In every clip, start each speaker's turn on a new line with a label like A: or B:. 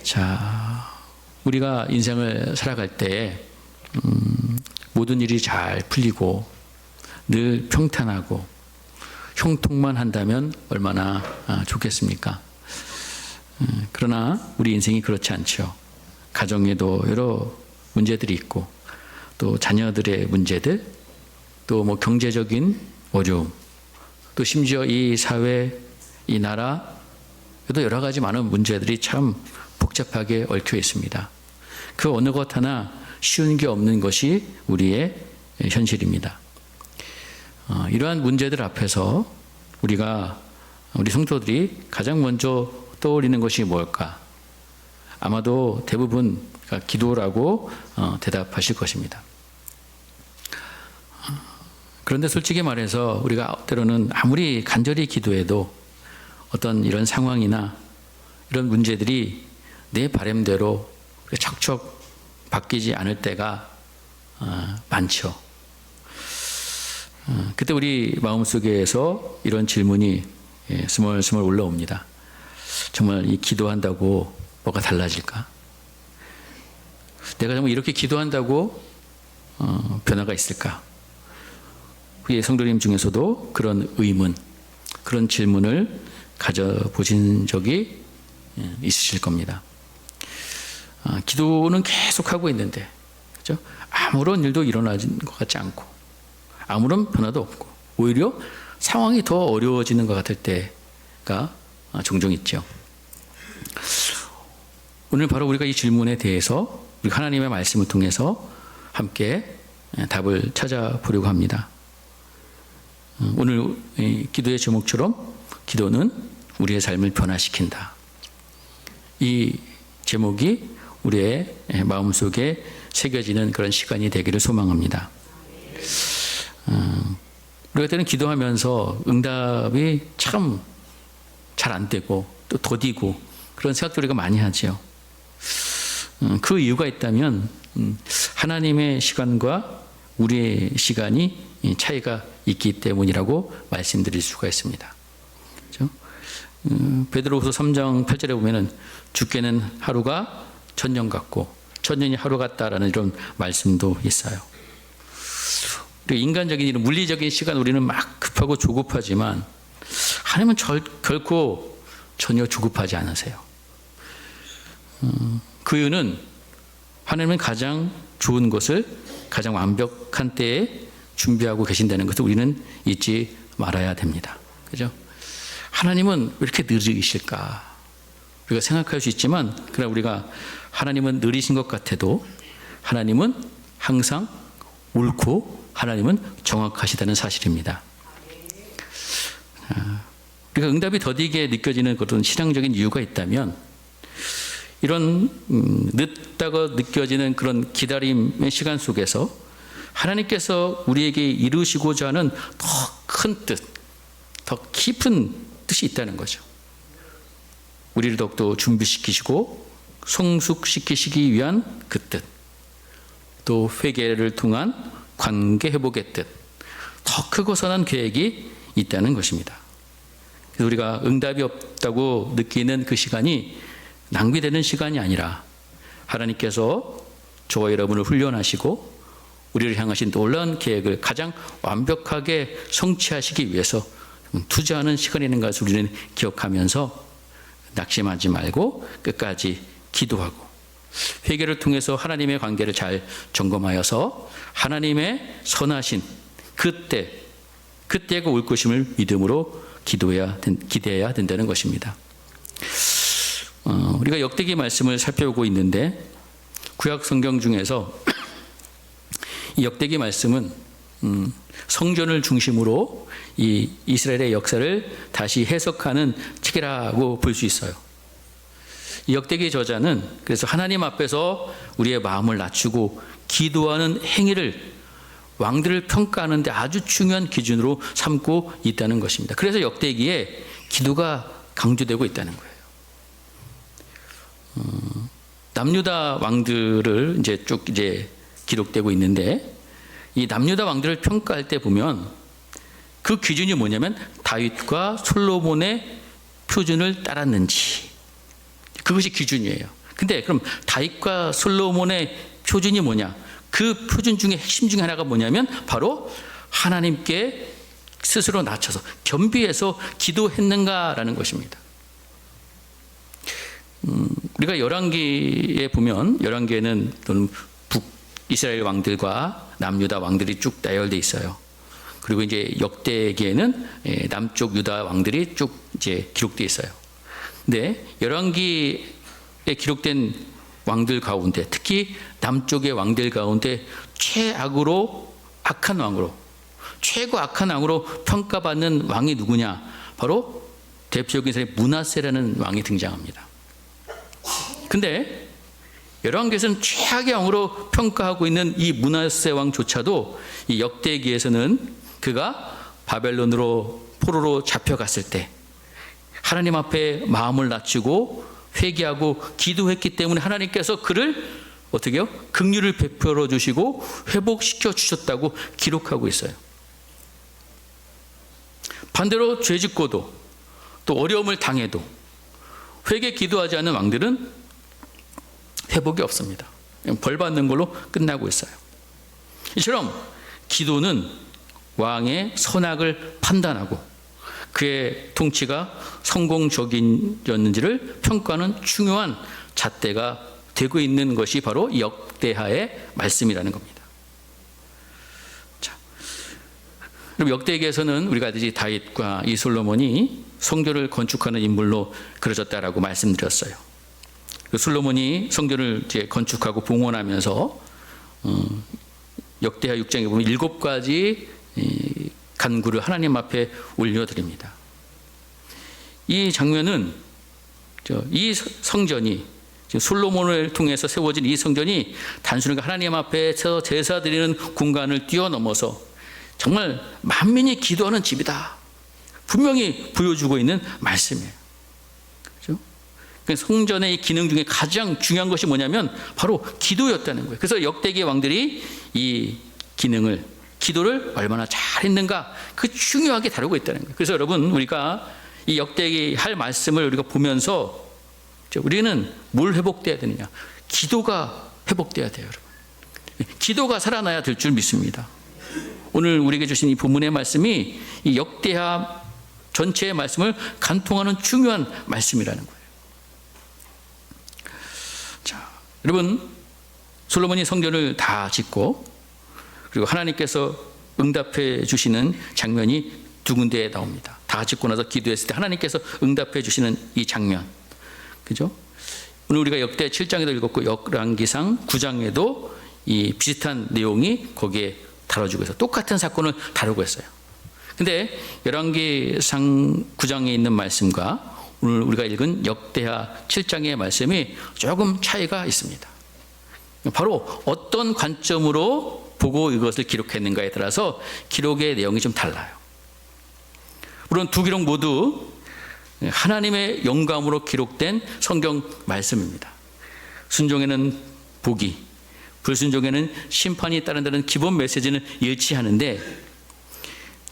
A: 자, 우리가 인생을 살아갈 때 모든 일이 잘 풀리고 늘 평탄하고 형통만 한다면 얼마나 좋겠습니까? 그러나 우리 인생이 그렇지 않죠. 가정에도 여러 문제들이 있고 또 자녀들의 문제들, 또 뭐 경제적인 어려움, 또 심지어 이 사회, 이 나라에도 여러 가지 많은 문제들이 참 복잡하게 얽혀 있습니다. 그 어느 것 하나 쉬운 게 없는 것이 우리의 현실입니다. 이러한 문제들 앞에서 우리 성도들이 가장 먼저 떠올리는 것이 뭘까? 아마도 대부분 기도라고 대답하실 것입니다. 그런데 솔직히 말해서 우리가 때로는 아무리 간절히 기도해도 어떤 이런 상황이나 이런 문제들이 내 바람대로 척척 바뀌지 않을 때가 많죠. 그때 우리 마음속에서 이런 질문이 스멀스멀 올라옵니다. 정말 이 기도한다고 뭐가 달라질까? 내가 정말 이렇게 기도한다고 변화가 있을까? 우리 성도님 중에서도 그런 의문, 그런 질문을 가져보신 적이 있으실 겁니다. 기도는 계속하고 있는데, 그죠? 아무런 일도 일어나는 것 같지 않고, 아무런 변화도 없고, 오히려 상황이 더 어려워지는 것 같을 때가 종종 있죠. 오늘 바로 우리가 이 질문에 대해서 우리 하나님의 말씀을 통해서 함께 답을 찾아보려고 합니다. 오늘 기도의 제목처럼 기도는 우리의 삶을 변화시킨다. 이 제목이 우리의 마음속에 새겨지는 그런 시간이 되기를 소망합니다. 우리가 때는 기도하면서 응답이 참 잘 안 되고 또 더디고 그런 생각들 우리가 많이 하죠. 그 이유가 있다면 하나님의 시간과 우리의 시간이 차이가 있기 때문이라고 말씀드릴 수가 있습니다. 그렇죠? 베드로후서 3장 8절에 보면은 주께는 하루가 천년 같고 천년이 하루 같다라는 이런 말씀도 있어요. 인간적인 이런 물리적인 시간 우리는 막 급하고 조급하지만 하나님은 결코 전혀 조급하지 않으세요. 그 이유는 하나님은 가장 좋은 것을 가장 완벽한 때에 준비하고 계신다는 것을 우리는 잊지 말아야 됩니다. 그죠? 하나님은 왜 이렇게 느리실까? 우리가 생각할 수 있지만, 그러나 우리가 하나님은 느리신 것 같아도 하나님은 항상 옳고 하나님은 정확하시다는 사실입니다. 우리가 응답이 더디게 느껴지는 그런 신앙적인 이유가 있다면, 이런 늦다고 느껴지는 그런 기다림의 시간 속에서 하나님께서 우리에게 이루시고자 하는 더 큰 뜻, 더 깊은 뜻이 있다는 거죠. 우리를 더욱더 준비시키시고 성숙시키시기 위한 그 뜻, 또 회개를 통한 관계 회복의 뜻, 더 크고 선한 계획이 있다는 것입니다. 그래서 우리가 응답이 없다고 느끼는 그 시간이 낭비되는 시간이 아니라 하나님께서 저와 여러분을 훈련하시고 우리를 향하신 놀라운 계획을 가장 완벽하게 성취하시기 위해서 투자하는 시간이라는 것을 우리는 기억하면서 낙심하지 말고 끝까지 기도하고 회개를 통해서 하나님의 관계를 잘 점검하여서 하나님의 선하신 그때가 올 것임을 믿음으로 기대해야 된다는 것입니다. 우리가 역대기 말씀을 살펴보고 있는데 구약 성경 중에서 이 역대기 말씀은 성전을 중심으로 이 이스라엘의 역사를 다시 해석하는 책이라고 볼 수 있어요. 이 역대기 저자는 그래서 하나님 앞에서 우리의 마음을 낮추고 기도하는 행위를 왕들을 평가하는 데 아주 중요한 기준으로 삼고 있다는 것입니다. 그래서 역대기에 기도가 강조되고 있다는 거예요. 남유다 왕들을 쭉 기록되고 있는데 이 남유다 왕들을 평가할 때 보면 그 기준이 뭐냐면 다윗과 솔로몬의 표준을 따랐는지 그것이 기준이에요. 근데 그럼 다윗과 솔로몬의 표준이 뭐냐? 그 표준 중에 핵심 중에 하나가 뭐냐면 바로 하나님께 스스로 낮춰서 겸비해서 기도했는가라는 것입니다. 우리가 열왕기에 보면, 열왕기에는 또는 북이스라엘 왕들과 남유다 왕들이 쭉 나열되어 있어요. 그리고 이제 역대기에는 남쪽 유다 왕들이 쭉 이제 기록되어 있어요. 근데 열왕기에 기록된 왕들 가운데, 특히 남쪽의 왕들 가운데 최악으로 악한 왕으로, 최고 악한 왕으로 평가받는 왕이 누구냐? 바로 대표적인 사람이 므낫세라는 왕이 등장합니다. 근데 열왕기에서는 최악의 왕으로 평가하고 있는 이 므낫세 왕조차도 이 역대기에서는 그가 바벨론으로 포로로 잡혀갔을 때 하나님 앞에 마음을 낮추고 회개하고 기도했기 때문에 하나님께서 그를 어떻게 해요? 긍휼을 베풀어 주시고 회복시켜 주셨다고 기록하고 있어요. 반대로 죄짓고도 또 어려움을 당해도 회개 기도하지 않는 왕들은 회복이 없습니다. 벌 받는 걸로 끝나고 있어요. 이처럼 기도는 왕의 선악을 판단하고 그의 통치가 성공적이었는지를 평가하는 중요한 잣대가 되고 있는 것이 바로 역대하의 말씀이라는 겁니다. 자, 그럼 역대기에서는 우리가 알듯이 다윗과 이 솔로몬이 성전을 건축하는 인물로 그려졌다라고 말씀드렸어요. 솔로몬이 성전을 이제 건축하고 봉헌하면서 역대하 6장에 보면 7가지 간구를 하나님 앞에 올려드립니다. 이 장면은 이 성전이 솔로몬을 통해서 세워진 이 성전이 단순하게 하나님 앞에서 제사드리는 공간을 뛰어넘어서 정말 만민이 기도하는 집이다, 분명히 보여주고 있는 말씀이에요. 그렇죠? 성전의 이 기능 중에 가장 중요한 것이 뭐냐면 바로 기도였다는 거예요. 그래서 역대기 왕들이 이 기능을, 기도를 얼마나 잘했는가, 그 중요하게 다루고 있다는 거예요. 그래서 여러분, 우리가 이 역대기 할 말씀을 우리가 보면서 우리는 뭘 회복돼야 되느냐? 기도가 회복돼야 돼요, 여러분. 기도가 살아나야 될 줄 믿습니다. 오늘 우리에게 주신 이 본문의 말씀이 이 역대하 전체의 말씀을 간통하는 중요한 말씀이라는 거예요. 자, 여러분, 솔로몬이 성전을 다 짓고 그리고 하나님께서 응답해 주시는 장면이 두 군데에 나옵니다. 다 짓고 나서 기도했을 때 하나님께서 응답해 주시는 이 장면, 그죠? 오늘 우리가 역대 7장에도 읽었고 열왕기상 9장에도 이 비슷한 내용이 거기에 다뤄지고 있어요. 똑같은 사건을 다루고 있어요. 근데 열왕기상 9장에 있는 말씀과 오늘 우리가 읽은 역대하 7장의 말씀이 조금 차이가 있습니다. 바로 어떤 관점으로 보고 이것을 기록했는가에 따라서 기록의 내용이 좀 달라요. 물론 두 기록 모두 하나님의 영감으로 기록된 성경 말씀입니다. 순종에는 복이, 불순종에는 심판이 따른다는 기본 메시지는 일치하는데,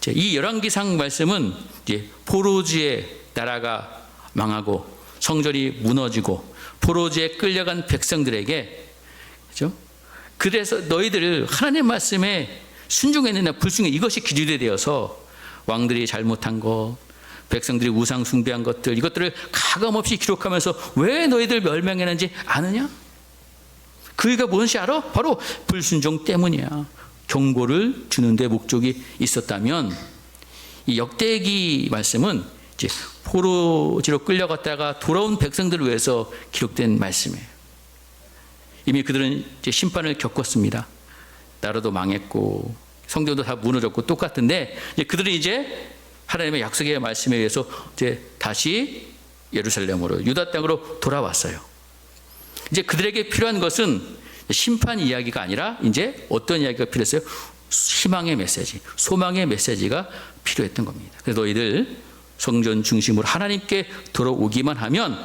A: 이 열왕기상 말씀은 이제 포로지의 나라가 망하고 성전이 무너지고 포로지에 끌려간 백성들에게, 그렇죠? 그래서 너희들 하나님 말씀에 순종했느냐 불순종, 이것이 기준이 되어서 왕들이 잘못한 것, 백성들이 우상 숭배한 것들, 이것들을 가감없이 기록하면서 왜 너희들 멸망했는지 아느냐? 그 이유가 뭔지 알아? 바로 불순종 때문이야. 경고를 주는 데 목적이 있었다면, 이 역대기 말씀은 이제 포로지로 끌려갔다가 돌아온 백성들을 위해서 기록된 말씀이에요. 이미 그들은 이제 심판을 겪었습니다. 나라도 망했고 성전도 다 무너졌고 똑같은데, 이제 그들은 이제 하나님의 약속의 말씀에 의해서 이제 다시 예루살렘으로, 유다 땅으로 돌아왔어요. 이제 그들에게 필요한 것은 심판 이야기가 아니라 이제 어떤 이야기가 필요했어요? 희망의 메시지, 소망의 메시지가 필요했던 겁니다. 그래서 너희들 성전 중심으로 하나님께 돌아오기만 하면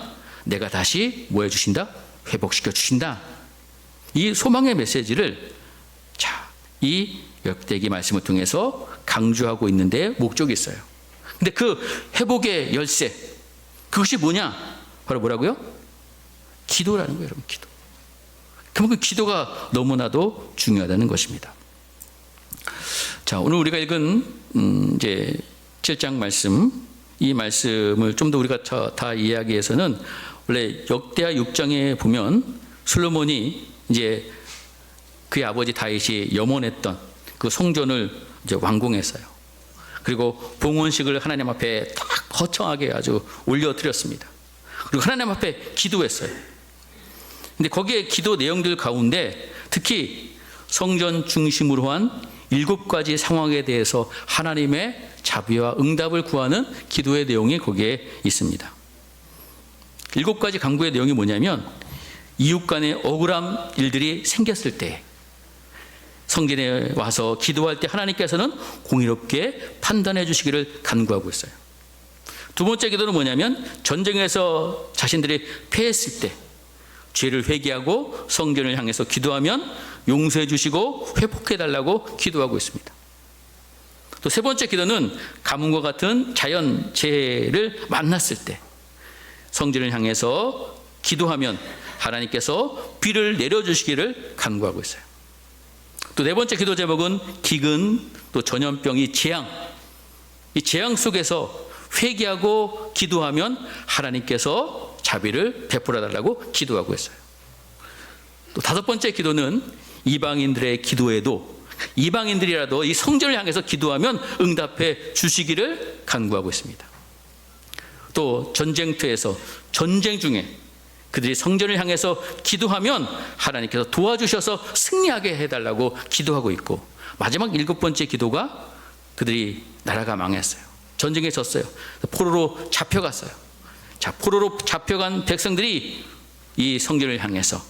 A: 내가 다시 뭐 해주신다? 회복시켜 주신다. 이 소망의 메시지를 이 역대기 말씀을 통해서 강조하고 있는데 목적이 있어요. 근데 그 회복의 열쇠, 그것이 뭐냐? 바로 뭐라고요? 기도라는 거예요, 여러분. 기도. 그만큼 기도가 너무나도 중요하다는 것입니다. 자, 오늘 우리가 읽은 이제 7장 말씀, 이 말씀을 좀 더 우리가 다 이해하기 위해서는 원래 역대하 6장에 보면 솔로몬이 이제 그의 아버지 다윗이 염원했던 그 성전을 이제 완공했어요. 그리고 봉헌식을 하나님 앞에 딱 거창하게 아주 올려드렸습니다. 그리고 하나님 앞에 기도했어요. 근데 거기에 기도 내용들 가운데 특히 성전 중심으로 한 7가지 상황에 대해서 하나님의 자비와 응답을 구하는 기도의 내용이 거기에 있습니다. 7가지 간구의 내용이 뭐냐면 이웃 간의 억울한 일들이 생겼을 때 성전에 와서 기도할 때 하나님께서는 공의롭게 판단해 주시기를 간구하고 있어요. 두 번째 기도는 뭐냐면 전쟁에서 자신들이 패했을 때 죄를 회개하고 성전을 향해서 기도하면 용서해 주시고 회복해 달라고 기도하고 있습니다. 또 세 번째 기도는 가뭄과 같은 자연 재해를 만났을 때 성전을 향해서 기도하면 하나님께서 비를 내려주시기를 간구하고 있어요. 또 네 번째 기도 제목은 기근, 또 전염병이 재앙, 이 재앙 속에서 회개하고 기도하면 하나님께서 자비를 베풀어 달라고 기도하고 있어요. 또 다섯 번째 기도는 이방인들의 기도에도 이방인들이라도 이 성전을 향해서 기도하면 응답해 주시기를 간구하고 있습니다. 또 전쟁터에서 전쟁 중에 그들이 성전을 향해서 기도하면 하나님께서 도와주셔서 승리하게 해달라고 기도하고 있고, 마지막 7번째 기도가 그들이 나라가 망했어요. 전쟁에 졌어요. 포로로 잡혀갔어요. 자, 포로로 잡혀간 백성들이 이 성전을 향해서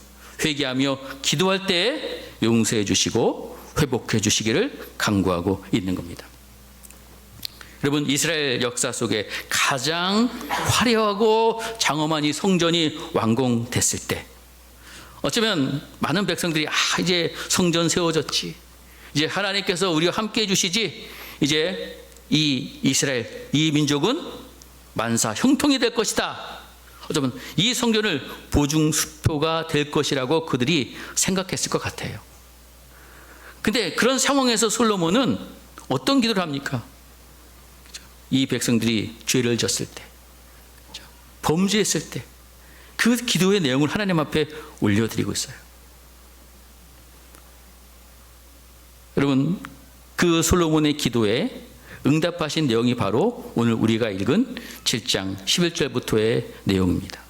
A: 회개하며 기도할 때 용서해 주시고 회복해 주시기를 간구하고 있는 겁니다. 여러분, 이스라엘 역사 속에 가장 화려하고 장엄한 이 성전이 완공됐을 때 어쩌면 많은 백성들이 이제 성전 세워졌지, 이제 하나님께서 우리와 함께 해주시지, 이제 이 이스라엘, 이 민족은 만사 형통이 될 것이다, 어쩌면 이 성전을 보증수표가 될 것이라고 그들이 생각했을 것 같아요. 근데 그런 상황에서 솔로몬은 어떤 기도를 합니까? 이 백성들이 죄를 졌을 때, 범죄했을 때 그 기도의 내용을 하나님 앞에 올려드리고 있어요. 여러분, 그 솔로몬의 기도에 응답하신 내용이 바로 오늘 우리가 읽은 7장 11절부터의 내용입니다.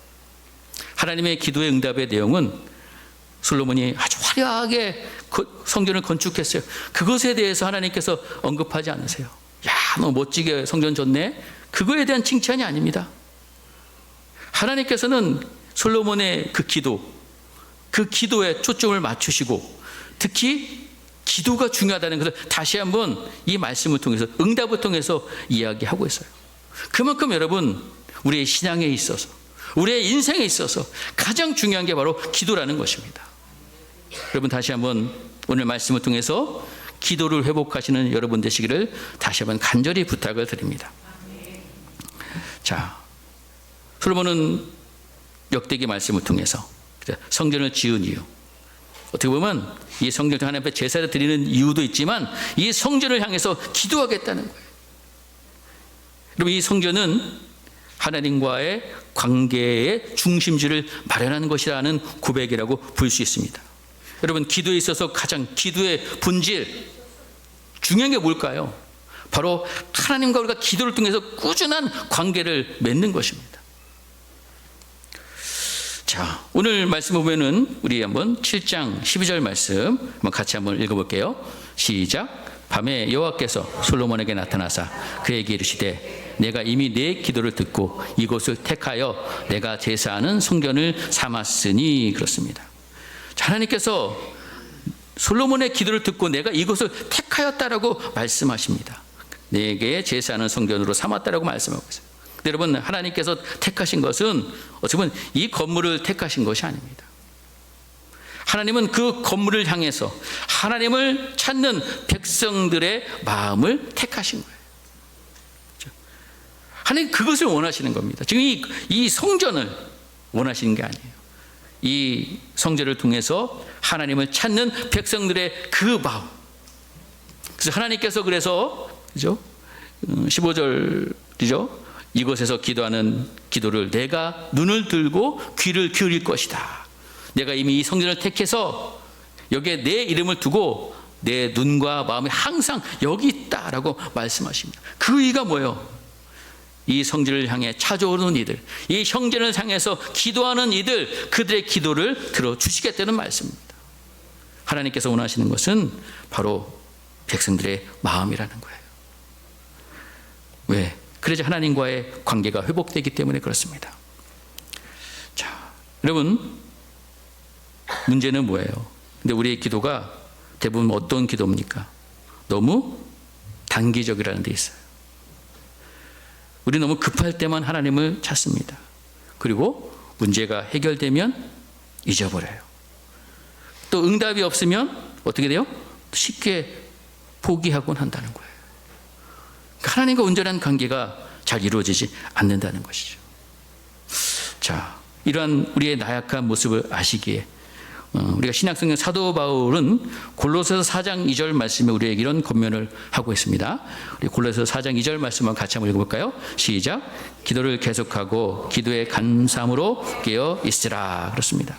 A: 하나님의 기도의 응답의 내용은 솔로몬이 아주 화려하게 성전을 건축했어요. 그것에 대해서 하나님께서 언급하지 않으세요. 야, 너 멋지게 성전 졌네. 그거에 대한 칭찬이 아닙니다. 하나님께서는 솔로몬의 그 기도에 초점을 맞추시고 특히 기도가 중요하다는 것을 다시 한번 이 말씀을 통해서, 응답을 통해서 이야기하고 있어요. 그만큼 여러분, 우리의 신앙에 있어서, 우리의 인생에 있어서 가장 중요한 게 바로 기도라는 것입니다. 여러분, 다시 한번 오늘 말씀을 통해서 기도를 회복하시는 여러분 되시기를 다시 한번 간절히 부탁을 드립니다. 자, 솔로몬은 역대기 말씀을 통해서 성전을 지은 이유, 어떻게 보면 이 성전을 하나님 앞에 제사를 드리는 이유도 있지만 이 성전을 향해서 기도하겠다는 거예요. 여러분, 이 성전은 하나님과의 관계의 중심지를 마련하는 것이라는 고백이라고 볼 수 있습니다. 여러분, 기도에 있어서 가장 기도의 본질, 중요한 게 뭘까요? 바로 하나님과 우리가 기도를 통해서 꾸준한 관계를 맺는 것입니다. 자, 오늘 말씀을 보면은 우리 한번 7장 12절 말씀 한번 같이 한번 읽어볼게요. 시작. 밤에 여호와께서 솔로몬에게 나타나사 그에게 이르시되 내가 이미 내 기도를 듣고 이곳을 택하여 내가 제사하는 성전을 삼았으니. 그렇습니다. 자, 하나님께서 솔로몬의 기도를 듣고 내가 이곳을 택하였다라고 말씀하십니다. 내게 제사하는 성전으로 삼았다라고 말씀하고 있어요. 여러분, 하나님께서 택하신 것은 어쩌면 이 건물을 택하신 것이 아닙니다. 하나님은 그 건물을 향해서 하나님을 찾는 백성들의 마음을 택하신 거예요. 하나님 그것을 원하시는 겁니다. 지금 이 성전을 원하시는 게 아니에요. 이 성전을 통해서 하나님을 찾는 백성들의 그 마음. 그래서 하나님께서 그래서 그죠? 15절이죠. 이곳에서 기도하는 기도를 내가 눈을 들고 귀를 기울일 것이다. 내가 이미 이 성전을 택해서 여기에 내 이름을 두고 내 눈과 마음이 항상 여기 있다라고 말씀하십니다. 그 의의가 뭐예요? 이 성전을 향해 찾아오는 이들, 이 형제를 향해서 기도하는 이들, 그들의 기도를 들어주시겠다는 말씀입니다. 하나님께서 원하시는 것은 바로 백성들의 마음이라는 거예요. 왜? 그래서 하나님과의 관계가 회복되기 때문에 그렇습니다. 자, 여러분, 문제는 뭐예요? 근데 우리의 기도가 대부분 어떤 기도입니까? 너무 단기적이라는 데 있어요. 우리 너무 급할 때만 하나님을 찾습니다. 그리고 문제가 해결되면 잊어버려요. 또 응답이 없으면 어떻게 돼요? 쉽게 포기하곤 한다는 거예요. 하나님과 온전한 관계가 잘 이루어지지 않는다는 것이죠. 자, 이러한 우리의 나약한 모습을 아시기에 우리가 신약성경 사도 바울은 골로새서 4장 2절 말씀에 우리에게 이런 권면을 하고 있습니다. 우리 골로새서 4장 2절 말씀을 같이 한번 읽어볼까요? 시작. 기도를 계속하고 기도의 감사함으로 깨어 있으라. 그렇습니다.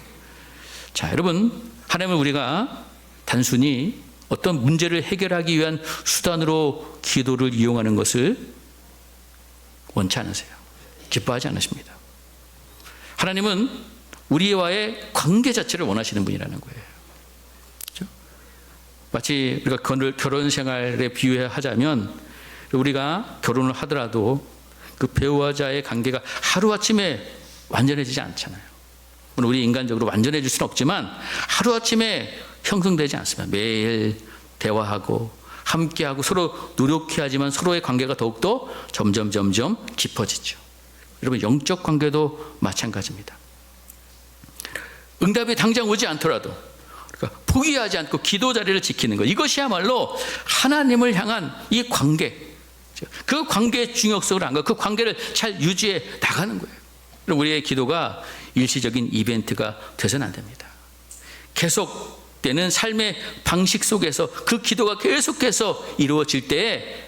A: 자, 여러분, 하나님을 우리가 단순히 어떤 문제를 해결하기 위한 수단으로 기도를 이용하는 것을 원치 않으세요. 기뻐하지 않으십니다. 하나님은 우리와의 관계 자체를 원하시는 분이라는 거예요. 그렇죠? 마치 우리가 결혼 생활에 비유하자면 우리가 결혼을 하더라도 그 배우자의 관계가 하루아침에 완전해지지 않잖아요. 물론 우리 인간적으로 완전해질 수는 없지만 하루아침에 형성되지 않습니다. 매일 대화하고 함께하고 서로 노력해야 하지만 서로의 관계가 더욱더 점점 깊어지죠. 여러분, 영적 관계도 마찬가지입니다. 응답이 당장 오지 않더라도 그러니까 포기하지 않고 기도 자리를 지키는 것, 이것이야말로 하나님을 향한 이 관계, 그 관계의 중요성을 안 가고 그 관계를 잘 유지해 나가는 거예요. 우리의 기도가 일시적인 이벤트가 되서는 안 됩니다. 계속되는 삶의 방식 속에서 그 기도가 계속해서 이루어질 때에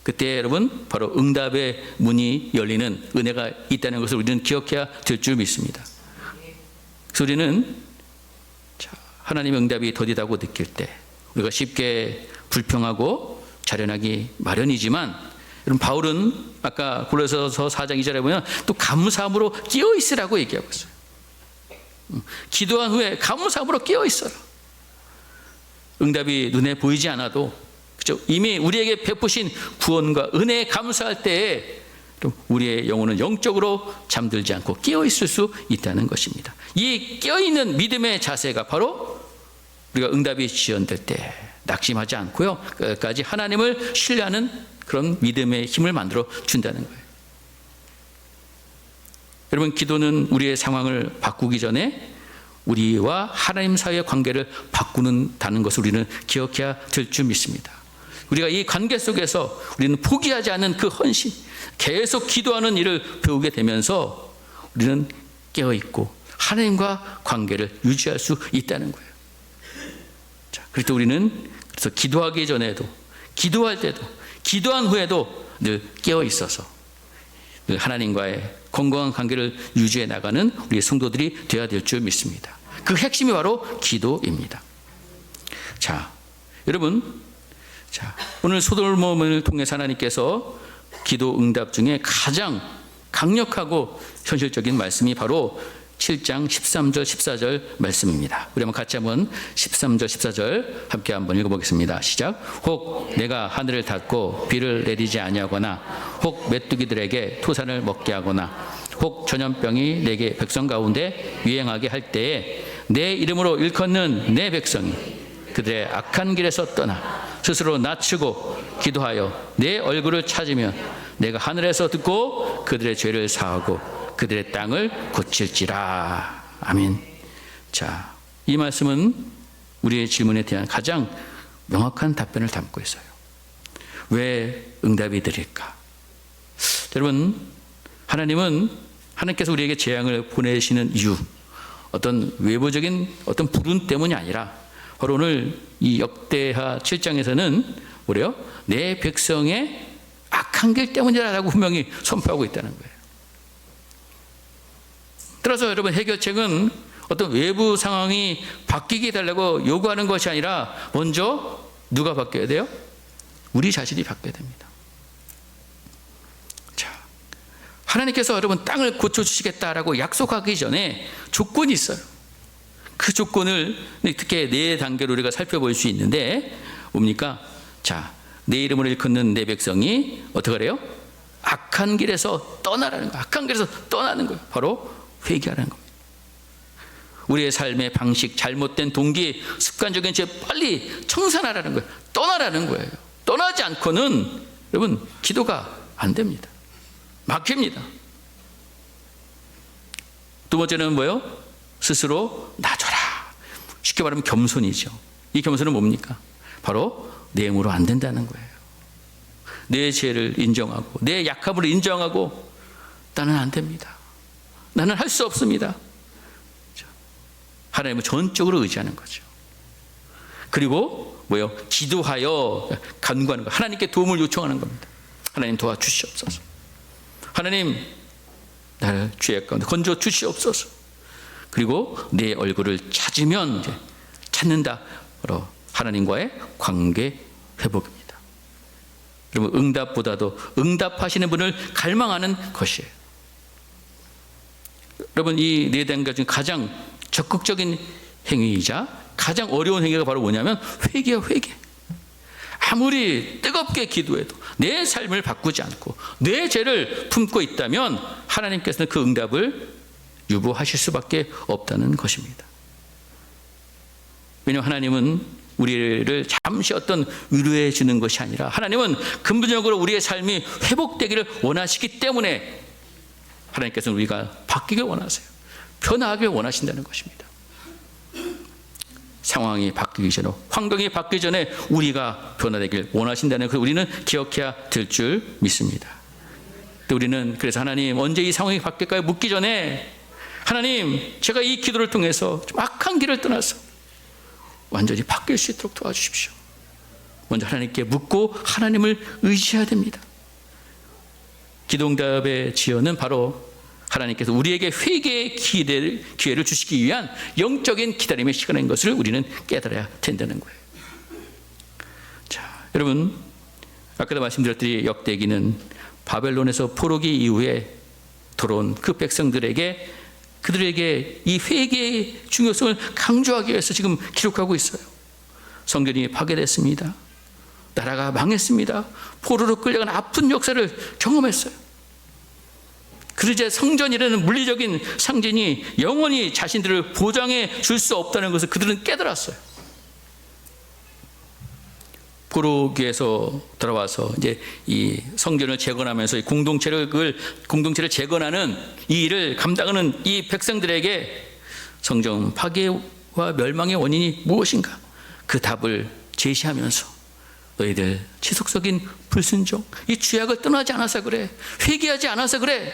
A: 그때 여러분 바로 응답의 문이 열리는 은혜가 있다는 것을 우리는 기억해야 될 줄 믿습니다. 그래서 우리는 하나님의 응답이 더디다고 느낄 때 우리가 쉽게 불평하고 자련하기 마련이지만 여러분, 바울은 아까 골로새서 4장 2절에 보면 또 감사함으로 깨어 있으라고 얘기하고 있어요. 기도한 후에 감사함으로 깨어 있어라. 응답이 눈에 보이지 않아도 그렇죠? 이미 우리에게 베푸신 구원과 은혜에 감사할 때에 우리의 영혼은 영적으로 잠들지 않고 깨어 있을 수 있다는 것입니다. 이 깨어 있는 믿음의 자세가 바로 우리가 응답이 지연될 때 낙심하지 않고요, 끝까지 하나님을 신뢰하는 그런 믿음의 힘을 만들어 준다는 거예요. 여러분, 기도는 우리의 상황을 바꾸기 전에 우리와 하나님 사이의 관계를 바꾸는다는 것을 우리는 기억해야 될 줄 믿습니다. 우리가 이 관계 속에서 우리는 포기하지 않는 그 헌신, 계속 기도하는 일을 배우게 되면서 우리는 깨어있고 하나님과 관계를 유지할 수 있다는 거예요. 자, 그래서 우리는 그래서 기도하기 전에도, 기도할 때도, 기도한 후에도 늘 깨어 있어서 늘 하나님과의 건강한 관계를 유지해 나가는 우리 성도들이 되어야 될 줄 믿습니다. 그 핵심이 바로 기도입니다. 자, 여러분, 오늘 소돌모문을 통해서 하나님께서 기도 응답 중에 가장 강력하고 현실적인 말씀이 바로 7장 13절 14절 말씀입니다. 우리 한번 같이 한번 13절 14절 함께 한번 읽어보겠습니다. 시작. 혹 내가 하늘을 닫고 비를 내리지 아니하거나 혹 메뚜기들에게 토산을 먹게 하거나 혹 전염병이 내게 백성 가운데 유행하게 할 때에 내 이름으로 일컫는 내 백성이 그들의 악한 길에서 떠나 스스로 낮추고 기도하여 내 얼굴을 찾으면 내가 하늘에서 듣고 그들의 죄를 사하고 그들의 땅을 고칠지라. 아멘. 자, 이 말씀은 우리의 질문에 대한 가장 명확한 답변을 담고 있어요. 왜 응답이 드릴까? 여러분, 하나님께서 우리에게 재앙을 보내시는 이유, 어떤 외부적인 어떤 불운 때문이 아니라 바로 오늘 이 역대하 7장에서는 뭐래요? 내 백성의 악한 길 때문이라고 분명히 선포하고 있다는 거예요. 따라서 여러분, 해결책은 어떤 외부 상황이 바뀌게 해달라고 요구하는 것이 아니라 먼저 누가 바뀌어야 돼요? 우리 자신이 바뀌어야 됩니다. 자, 하나님께서 여러분 땅을 고쳐주시겠다라고 약속하기 전에 조건이 있어요. 그 조건을 특히 네 단계로 우리가 살펴볼 수 있는데 뭡니까? 자, 내 이름을 일컫는 내 백성이 어떻게 하래요? 악한 길에서 떠나라는 거예요. 악한 길에서 떠나는 거예요. 바로 회개하라는 겁니다. 우리의 삶의 방식, 잘못된 동기, 습관적인 죄 빨리 청산하라는 거예요. 떠나라는 거예요. 떠나지 않고는 여러분 기도가 안 됩니다. 막힙니다. 두 번째는 뭐예요? 스스로 낮아라. 쉽게 말하면 겸손이죠. 이 겸손은 뭡니까? 바로 내 힘으로 안 된다는 거예요. 내 죄를 인정하고 내 약함을 인정하고 나는 안 됩니다. 나는 할 수 없습니다. 하나님을 전적으로 의지하는 거죠. 그리고 뭐요? 기도하여 간구하는 거. 하나님께 도움을 요청하는 겁니다. 하나님 도와주시옵소서. 하나님 나를 죄악 가운데 건져 주시옵소서. 그리고 내 얼굴을 찾으면 이제 찾는다. 바로 하나님과의 관계 회복입니다. 여러분, 응답보다도 응답하시는 분을 갈망하는 것이에요. 여러분, 이 네 단계 중 가장 적극적인 행위이자 가장 어려운 행위가 바로 뭐냐면 회개야, 회개. 아무리 뜨겁게 기도해도 내 삶을 바꾸지 않고 내 죄를 품고 있다면 하나님께서는 그 응답을 유보하실 수밖에 없다는 것입니다. 왜냐하면 하나님은 우리를 잠시 어떤 위로해 주는 것이 아니라 하나님은 근본적으로 우리의 삶이 회복되기를 원하시기 때문에 하나님께서는 우리가 바뀌길 원하세요. 변화하길 원하신다는 것입니다. 상황이 바뀌기 전에, 환경이 바뀌기 전에 우리가 변화되길 원하신다는 것을 우리는 기억해야 될 줄 믿습니다. 또 우리는 그래서 하나님 언제 이 상황이 바뀔까요? 묻기 전에 하나님 제가 이 기도를 통해서 좀 악한 길을 떠나서 완전히 바뀔 수 있도록 도와주십시오. 먼저 하나님께 묻고 하나님을 의지해야 됩니다. 기도응답의 지연은 바로 하나님께서 우리에게 회개의 기회를 주시기 위한 영적인 기다림의 시간인 것을 우리는 깨달아야 된다는 거예요. 자, 여러분, 아까도 말씀드렸듯이 역대기는 바벨론에서 포로기 이후에 돌아온 그 백성들에게 그들에게 이 회개의 중요성을 강조하기 위해서 지금 기록하고 있어요. 성전이 파괴됐습니다. 나라가 망했습니다. 포로로 끌려간 아픈 역사를 경험했어요. 그러자 성전이라는 물리적인 상징이 영원히 자신들을 보장해 줄 수 없다는 것을 그들은 깨달았어요. 포로기에서 돌아와서 이제 이 성전을 재건하면서 공동체를 재건하는 이 일을 감당하는 이 백성들에게 성전 파괴와 멸망의 원인이 무엇인가? 그 답을 제시하면서 너희들 지속적인 불순종, 이 죄악을 떠나지 않아서 그래. 회개하지 않아서 그래.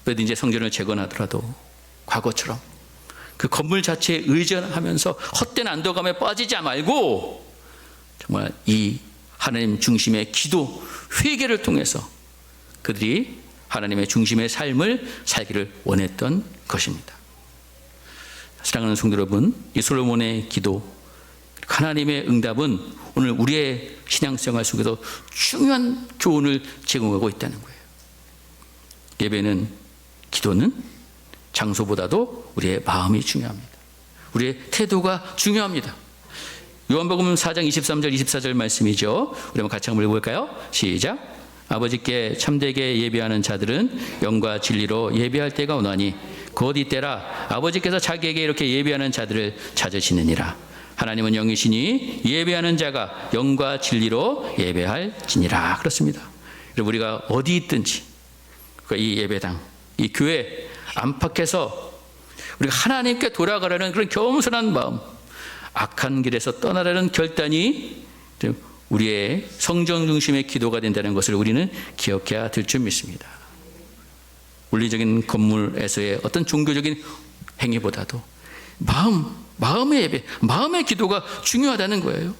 A: 너희들 이제 성전을 재건하더라도 과거처럼 그 건물 자체에 의존하면서 헛된 안도감에 빠지지 말고 정말 이 하나님 중심의 기도, 회개를 통해서 그들이 하나님의 중심의 삶을 살기를 원했던 것입니다. 사랑하는 성도 여러분, 이 솔로몬의 기도, 하나님의 응답은 오늘 우리의 신앙생활 속에서 중요한 교훈을 제공하고 있다는 거예요. 예배는, 기도는 장소보다도 우리의 마음이 중요합니다. 우리의 태도가 중요합니다. 요한복음 4장 23절 24절 말씀이죠. 우리 한번 같이 한번 읽어볼까요? 시작. 아버지께 참되게 예배하는 자들은 영과 진리로 예배할 때가 오나니 곧 이때라 아버지께서 자기에게 이렇게 예배하는 자들을 찾으시느니라. 하나님은 영이시니 예배하는 자가 영과 진리로 예배할지니라. 그렇습니다. 우리가 어디 있든지 이 예배당, 이 교회 안팎에서 우리가 하나님께 돌아가라는 그런 겸손한 마음, 악한 길에서 떠나라는 결단이 우리의 성전 중심의 기도가 된다는 것을 우리는 기억해야 될 줄 믿습니다. 물리적인 건물에서의 어떤 종교적인 행위보다도 마음의 예배, 마음의 기도가 중요하다는 거예요.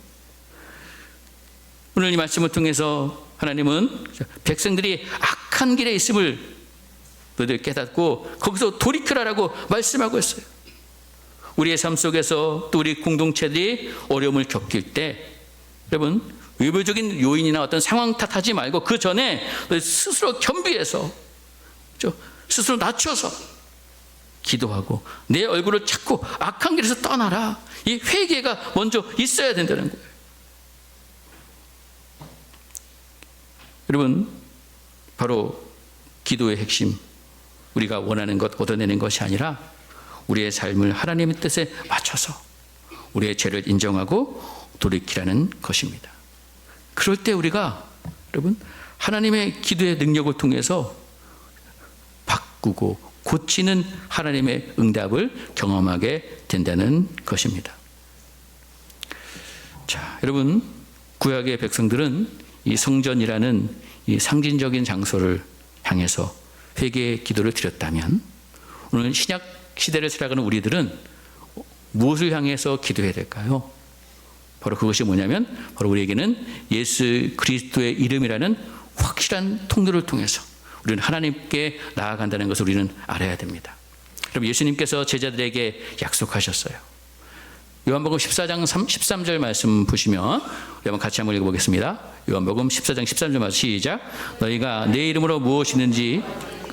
A: 오늘 이 말씀을 통해서 하나님은 백성들이 악한 길에 있음을 너희들 깨닫고 거기서 돌이켜라라고 말씀하고 있어요. 우리의 삶 속에서 또 우리 공동체들이 어려움을 겪을 때 여러분 외부적인 요인이나 어떤 상황 탓하지 말고 그 전에 스스로 겸비해서 스스로 낮춰서 기도하고 내 얼굴을 찾고 악한 길에서 떠나라. 이 회개가 먼저 있어야 된다는 거예요. 여러분 바로 기도의 핵심, 우리가 원하는 것 얻어내는 것이 아니라 우리의 삶을 하나님의 뜻에 맞춰서 우리의 죄를 인정하고 돌이키라는 것입니다. 그럴 때 우리가 여러분 하나님의 기도의 능력을 통해서 바꾸고 고치는 하나님의 응답을 경험하게 된다는 것입니다. 자, 여러분 구약의 백성들은 이 성전이라는 이 상징적인 장소를 향해서 회개의 기도를 드렸다면 오늘 신약 시대를 살아가는 우리들은 무엇을 향해서 기도해야 될까요? 바로 그것이 뭐냐면 바로 우리에게는 예수 그리스도의 이름이라는 확실한 통로를 통해서 우리는 하나님께 나아간다는 것을 우리는 알아야 됩니다. 그럼 예수님께서 제자들에게 약속하셨어요. 요한복음 14장 13절 말씀 보시면 여러분 같이 한번 읽어보겠습니다. 요한복음 14장 13절 말씀 시작. 너희가 내 이름으로 무엇이든지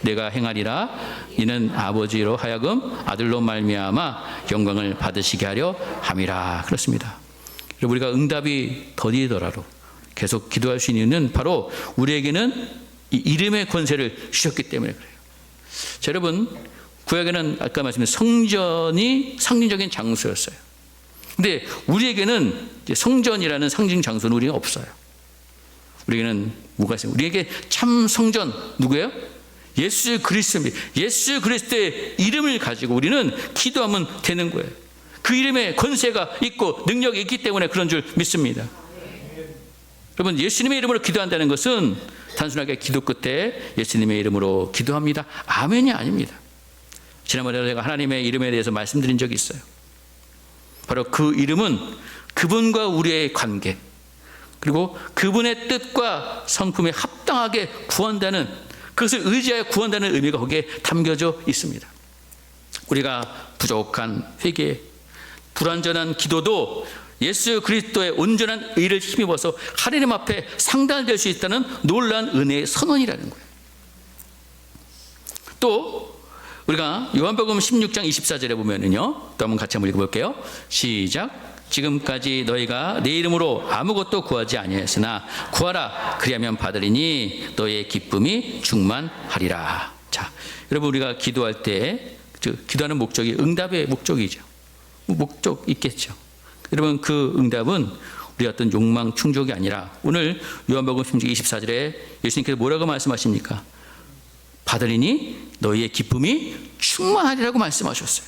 A: 내가 행하리라. 이는 아버지로 하여금 아들로 말미암아 영광을 받으시게 하려 함이라. 그렇습니다. 우리가 응답이 더디더라도 계속 기도할 수 있는 이유는 바로 우리에게는 이 이름의 권세를 주셨기 때문에 그래요. 자, 여러분 구약에는 아까 말씀드린 성전이 상징적인 장소였어요. 근데 우리에게는 이제 성전이라는 상징 장소는 우리는 없어요. 우리에게는 뭐가 있어요? 우리에게 참 성전 누구예요? 예수 그리스도입니다. 예수 그리스도의 이름을 가지고 우리는 기도하면 되는 거예요. 그 이름에 권세가 있고 능력이 있기 때문에 그런 줄 믿습니다. 여러분 예수님의 이름으로 기도한다는 것은 단순하게 기도 끝에 예수님의 이름으로 기도합니다. 아멘이 아닙니다. 지난번에 제가 하나님의 이름에 대해서 말씀드린 적이 있어요. 바로 그 이름은 그분과 우리의 관계 그리고 그분의 뜻과 성품에 합당하게 구한다는 그것을 의지하여 구한다는 의미가 거기에 담겨져 있습니다. 우리가 부족한 회개, 불완전한 기도도 예수 그리스도의 온전한 의를 힘입어서 하나님 앞에 상달될 수 있다는 놀라운 은혜의 선언이라는 거예요. 또 우리가 요한복음 16장 24절에 보면은요, 또 한번 같이 한번 읽어볼게요. 시작. 지금까지 너희가 내 이름으로 아무것도 구하지 아니하였으나 구하라 그리하면 받으리니 너희의 기쁨이 충만하리라. 자, 여러분 우리가 기도할 때 기도하는 목적이 응답의 목적이죠. 목적 있겠죠. 여러분 그 응답은 우리 어떤 욕망 충족이 아니라 오늘 요한복음 16장 24절에 예수님께서 뭐라고 말씀하십니까? 받으리니 너희의 기쁨이 충만하리라고 말씀하셨어요.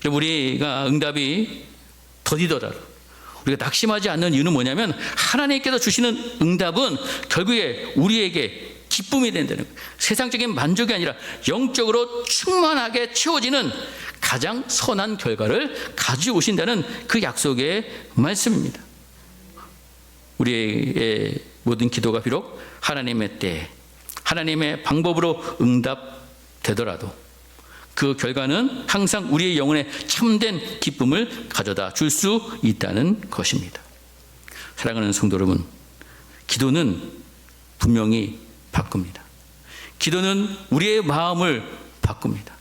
A: 우리가 응답이 더디더라도 우리가 낙심하지 않는 이유는 뭐냐면 하나님께서 주시는 응답은 결국에 우리에게 기쁨이 된다는 거예요. 세상적인 만족이 아니라 영적으로 충만하게 채워지는 가장 선한 결과를 가져오신다는 그 약속의 말씀입니다. 우리의 모든 기도가 비록 하나님의 때 하나님의 방법으로 응답되더라도 그 결과는 항상 우리의 영혼에 참된 기쁨을 가져다 줄 수 있다는 것입니다. 사랑하는 성도 여러분, 기도는 분명히 바꿉니다. 기도는 우리의 마음을 바꿉니다.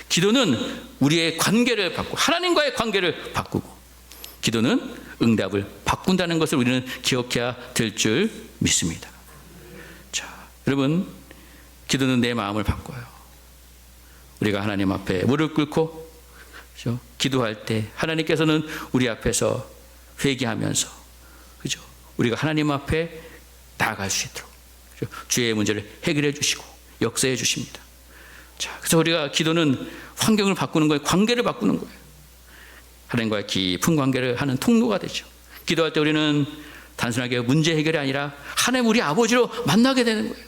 A: 기도는 우리의 관계를 바꾸고 하나님과의 관계를 바꾸고 기도는 응답을 바꾼다는 것을 우리는 기억해야 될 줄 믿습니다. 자, 여러분 기도는 내 마음을 바꿔요. 우리가 하나님 앞에 무릎 꿇고 그렇죠? 기도할 때 하나님께서는 우리 앞에서 회개하면서 그죠? 우리가 하나님 앞에 나아갈 수 있도록 그죠? 주의 문제를 해결해 주시고 역사해 주십니다. 자, 그래서 우리가 기도는 환경을 바꾸는 거예요. 관계를 바꾸는 거예요. 하나님과의 깊은 관계를 하는 통로가 되죠. 기도할 때 우리는 단순하게 문제 해결이 아니라 하나님 우리 아버지로 만나게 되는 거예요.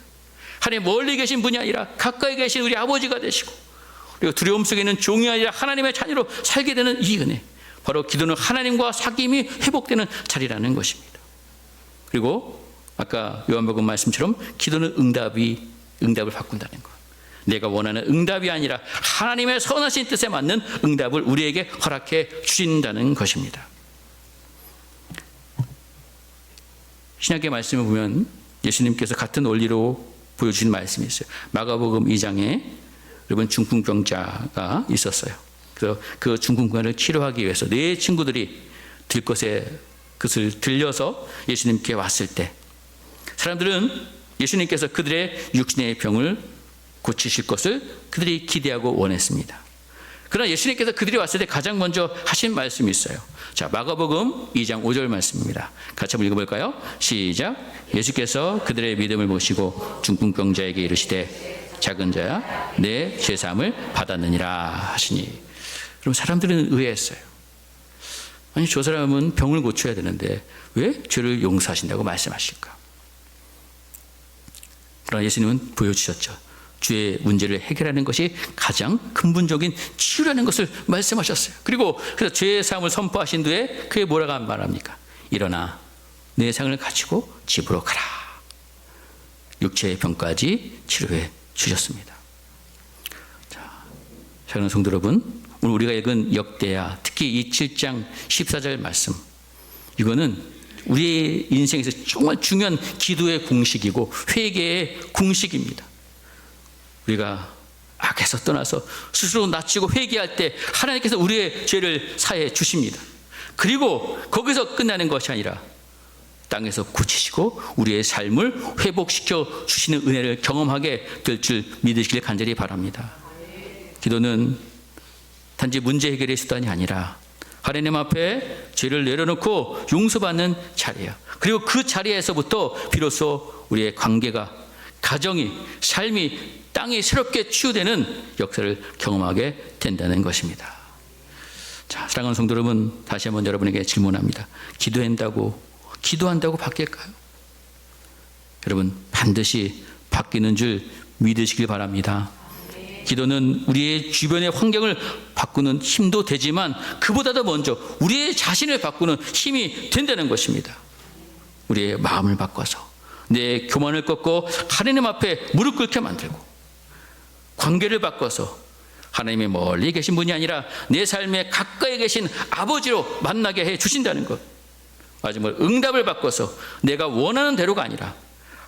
A: 하나님 멀리 계신 분이 아니라 가까이 계신 우리 아버지가 되시고 그리고 두려움 속에 있는 종이 아니라 하나님의 자녀로 살게 되는 이 은혜, 바로 기도는 하나님과 사귐이 회복되는 자리라는 것입니다. 그리고 아까 요한복음 말씀처럼 기도는 응답을 바꾼다는 것. 내가 원하는 응답이 아니라 하나님의 선하신 뜻에 맞는 응답을 우리에게 허락해 주신다는 것입니다. 신약의 말씀을 보면 예수님께서 같은 원리로 보여주신 말씀이 있어요. 마가복음 2장에 여러분 중풍병자가 있었어요. 그래서 그 중풍병을 치료하기 위해서 네 친구들이 그것을 들려서 예수님께 왔을 때 사람들은 예수님께서 그들의 육신의 병을 고치실 것을 그들이 기대하고 원했습니다. 그러나 예수님께서 그들이 왔을 때 가장 먼저 하신 말씀이 있어요. 자, 마가복음 2장 5절 말씀입니다. 같이 한번 읽어볼까요? 시작. 예수께서 그들의 믿음을 보시고 중풍병자에게 이르시되 작은 자야 내 죄사함을 받았느니라 하시니. 그럼 사람들은 의아했어요. 아니, 저 사람은 병을 고쳐야 되는데 왜 죄를 용서하신다고 말씀하실까? 그러나 예수님은 보여주셨죠. 죄의 문제를 해결하는 것이 가장 근본적인 치유라는 것을 말씀하셨어요. 그리고 그래서 죄의 사함을 선포하신 뒤에 그게 뭐라고 말합니까? 일어나 내 상을 가지고 집으로 가라. 육체의 병까지 치료해 주셨습니다. 자, 사랑하는 성도 여러분, 오늘 우리가 읽은 역대하, 특히 이 7장 14절 말씀, 이거는 우리의 인생에서 정말 중요한 기도의 공식이고 회개의 공식입니다. 우리가 악에서 떠나서 스스로 낮추고 회개할 때 하나님께서 우리의 죄를 사해 주십니다. 그리고 거기서 끝나는 것이 아니라 땅에서 고치시고 우리의 삶을 회복시켜 주시는 은혜를 경험하게 될 줄 믿으시길 간절히 바랍니다. 기도는 단지 문제 해결의 수단이 아니라 하나님 앞에 죄를 내려놓고 용서받는 자리예요. 그리고 그 자리에서부터 비로소 우리의 관계가, 가정이, 삶이, 땅이 새롭게 치유되는 역사를 경험하게 된다는 것입니다. 자, 사랑하는 성도 여러분, 다시 한번 여러분에게 질문합니다. 기도한다고 바뀔까요? 여러분, 반드시 바뀌는 줄 믿으시길 바랍니다. 기도는 우리의 주변의 환경을 바꾸는 힘도 되지만 그보다도 먼저 우리의 자신을 바꾸는 힘이 된다는 것입니다. 우리의 마음을 바꿔서 내 교만을 꺾고 하나님 앞에 무릎 꿇게 만들고, 관계를 바꿔서 하나님이 멀리 계신 분이 아니라 내 삶에 가까이 계신 아버지로 만나게 해 주신다는 것. 마지막으로 응답을 바꿔서 내가 원하는 대로가 아니라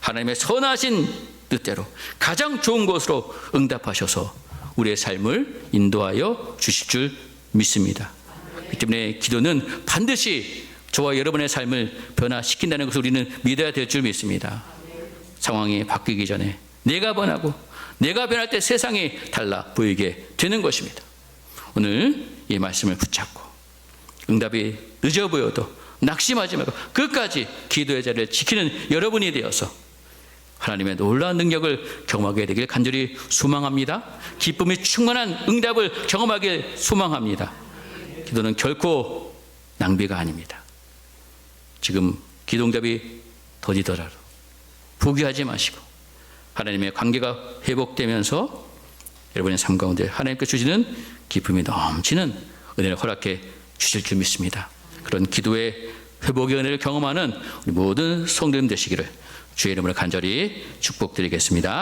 A: 하나님의 선하신 뜻대로 가장 좋은 것으로 응답하셔서 우리의 삶을 인도하여 주실 줄 믿습니다. 그렇기 때문에 기도는 반드시 저와 여러분의 삶을 변화시킨다는 것을 우리는 믿어야 될 줄 믿습니다. 상황이 바뀌기 전에 내가 변하고 내가 변할 때 세상이 달라 보이게 되는 것입니다. 오늘 이 말씀을 붙잡고 응답이 늦어 보여도 낙심하지 말고 끝까지 기도의 자리를 지키는 여러분이 되어서 하나님의 놀라운 능력을 경험하게 되길 간절히 소망합니다. 기쁨이 충만한 응답을 경험하길 소망합니다. 기도는 결코 낭비가 아닙니다. 지금 기도 응답이 더디더라도 포기하지 마시고 하나님의 관계가 회복되면서 여러분의 삶 가운데 하나님께 주시는 기쁨이 넘치는 은혜를 허락해 주실 줄 믿습니다. 그런 기도의 회복의 은혜를 경험하는 우리 모든 성도님 되시기를 주의 이름으로 간절히 축복드리겠습니다.